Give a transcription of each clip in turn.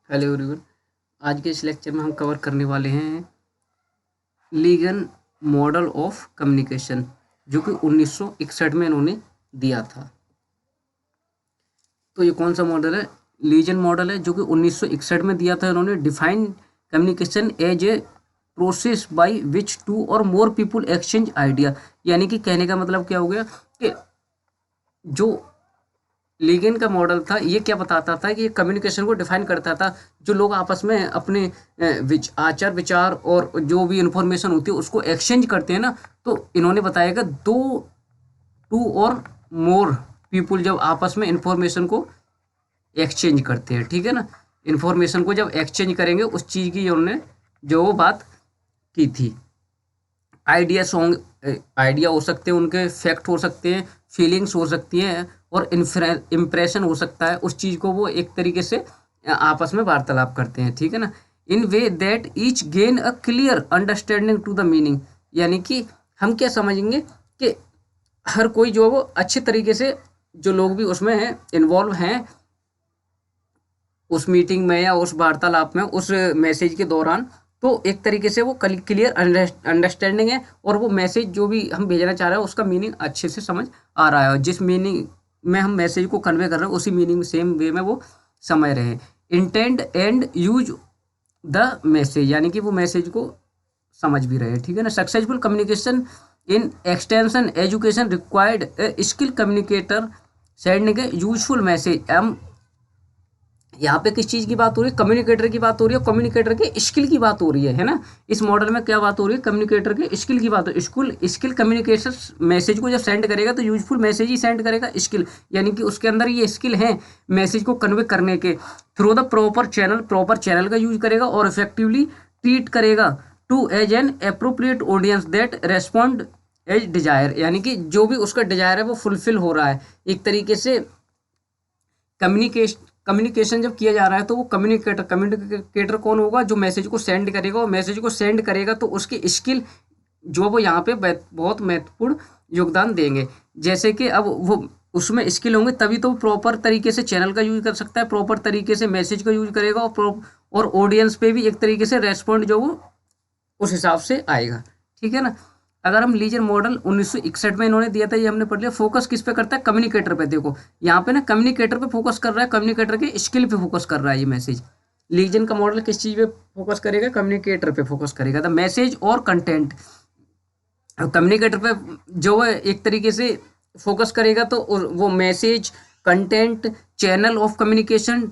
Hello everyone. आज के इस लेक्चर में हम कवर करने वाले हैं लीगन मॉडल ऑफ कम्युनिकेशन, जो कि 1961 में इन्होंने दिया था। तो ये कौन सा मॉडल है? लीजन मॉडल है, जो कि 1961 में दिया था इन्होंने। Define communication as a process by which two or more people exchange idea. यानी कि कहने का मतलब क्या हो गया कि जो लीगन का मॉडल था ये क्या बताता था कि ये कम्युनिकेशन को डिफाइन करता था। जो लोग आपस में अपने आचार विचार और जो भी इंफॉर्मेशन होती है उसको एक्सचेंज करते हैं ना, तो इन्होंने बताया कि टू और मोर पीपुल जब आपस में इंफॉर्मेशन को एक्सचेंज करते हैं, ठीक है ना, इंफॉर्मेशन को जब एक्सचेंज करेंगे उस चीज़ की उन्होंने जो वो बात की थी। आइडिया हो सकते हैं, उनके फैक्ट हो सकते हैं, फीलिंग्स हो सकती हैं और इम्प्रेशन हो सकता है। उस चीज़ को वो एक तरीके से आपस में वार्तालाप करते हैं, ठीक है ना। In way that each gain a clear understanding to the meaning. यानी कि हम क्या समझेंगे कि हर कोई जो वो अच्छे तरीके से, जो लोग भी उसमें हैं इन्वॉल्व हैं उस मीटिंग में या उस वार्तालाप में, उस मैसेज के दौरान, तो एक तरीके से वो क्लियर अंडरस्टैंडिंग है और वो मैसेज जो भी हम भेजना चाह रहे हैं उसका मीनिंग अच्छे से समझ आ रहा है, और जिस मीनिंग में हम मैसेज को कन्वे कर रहे हैं उसी मीनिंग सेम वे में वो समझ रहे हैं। Intend and use the message, यानी कि वो मैसेज को समझ भी रहे हैं, ठीक है ना। Successful communication in extension education required skill communicator sending A useful message. यहाँ पे किस चीज़ की बात हो रही है? कम्युनिकेटर की बात हो रही है, कम्युनिकेटर के स्किल की बात हो रही है ना। इस मॉडल में क्या बात हो रही है? कम्युनिकेटर के स्किल की बात हो। स्किल कम्युनिकेशन मैसेज को जब सेंड करेगा तो यूजफुल मैसेज ही सेंड करेगा। स्किल यानी कि उसके अंदर ये स्किल है मैसेज को कन्वे करने के, थ्रू द प्रॉपर चैनल का यूज करेगा और इफेक्टिवली ट्रीट करेगा to as an appropriate audience that respond as desire. यानी कि जो भी उसका डिजायर है वो फुलफिल हो रहा है एक तरीके से। कम्युनिकेशन जब किया जा रहा है तो वो कम्युनिकेटर कौन होगा? जो मैसेज को सेंड करेगा, और मैसेज को सेंड करेगा तो उसकी स्किल जो वो यहाँ पे बहुत महत्वपूर्ण योगदान देंगे। जैसे कि अब वो उसमें स्किल होंगे तभी तो प्रॉपर तरीके से चैनल का यूज कर सकता है, प्रॉपर तरीके से मैसेज का यूज करेगा और ऑडियंस पे भी एक तरीके से रेस्पॉन्ड जो वो उस हिसाब से आएगा, ठीक है ना। अगर हम लीजर मॉडल 1961 में इन्होंने दिया था, ये हमने पढ़ लिया। फोकस किस पे करता है? कम्युनिकेटर पे। देखो यहाँ पे ना कम्युनिकेटर पे फोकस कर रहा है, कम्युनिकेटर के स्किल पे फोकस कर रहा है ये मैसेज। लीजन का मॉडल किस चीज पे फोकस करेगा? कम्युनिकेटर पे फोकस करेगा, द मैसेज और कंटेंट। कम्युनिकेटर पे जो है एक तरीके से फोकस करेगा तो वो message, content, channel of communication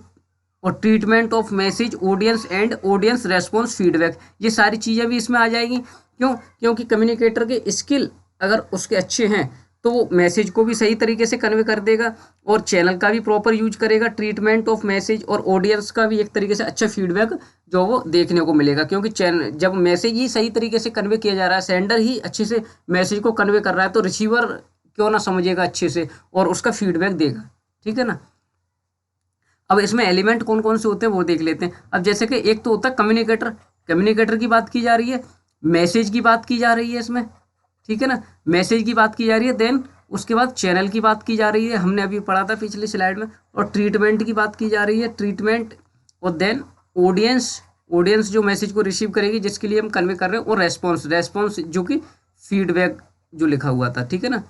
और treatment of message, audience and audience response feedback, ये सारी चीज़ें भी इसमें आ जाएगी। क्योंकि कम्युनिकेटर के स्किल अगर उसके अच्छे हैं तो वो मैसेज को भी सही तरीके से कन्वे कर देगा और चैनल का भी प्रॉपर यूज करेगा, ट्रीटमेंट ऑफ मैसेज और ऑडियंस का भी एक तरीके से अच्छा फीडबैक जो वो देखने को मिलेगा। क्योंकि चैनल जब मैसेज ही सही तरीके से कन्वे किया जा रहा है, सेंडर ही अच्छे से मैसेज को कन्वे कर रहा है, तो रिसीवर क्यों ना समझेगा अच्छे से और उसका फीडबैक देगा, ठीक है ना। अब इसमें एलिमेंट कौन कौन से होते हैं वो देख लेते हैं। अब जैसे कि एक तो होता है कम्युनिकेटर की बात की जा रही है, मैसेज की बात की जा रही है इसमें, ठीक है ना। मैसेज की बात की जा रही है, देन उसके बाद चैनल की बात की जा रही है, हमने अभी पढ़ा था पिछली स्लाइड में, और ट्रीटमेंट की बात की जा रही है, ट्रीटमेंट, और देन ऑडियंस जो मैसेज को रिसीव करेगी जिसके लिए हम कन्वे कर रहे हैं, और रेस्पॉन्स जो कि फीडबैक जो लिखा हुआ था, ठीक है ना।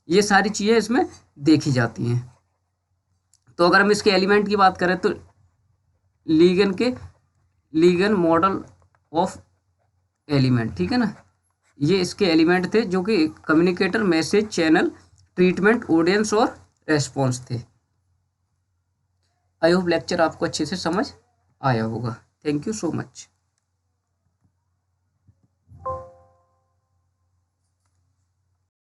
ये सारी चीज़ें इसमें देखी जाती हैं। तो अगर हम इसके एलिमेंट की बात करें तो लीगन मॉडल ऑफ एलिमेंट, ठीक है ना, ये इसके एलिमेंट थे जो कि communicator, message, channel, treatment, audience और रेस्पॉन्स थे। आई होप लेक्चर आपको अच्छे से समझ आया होगा। Thank you so much.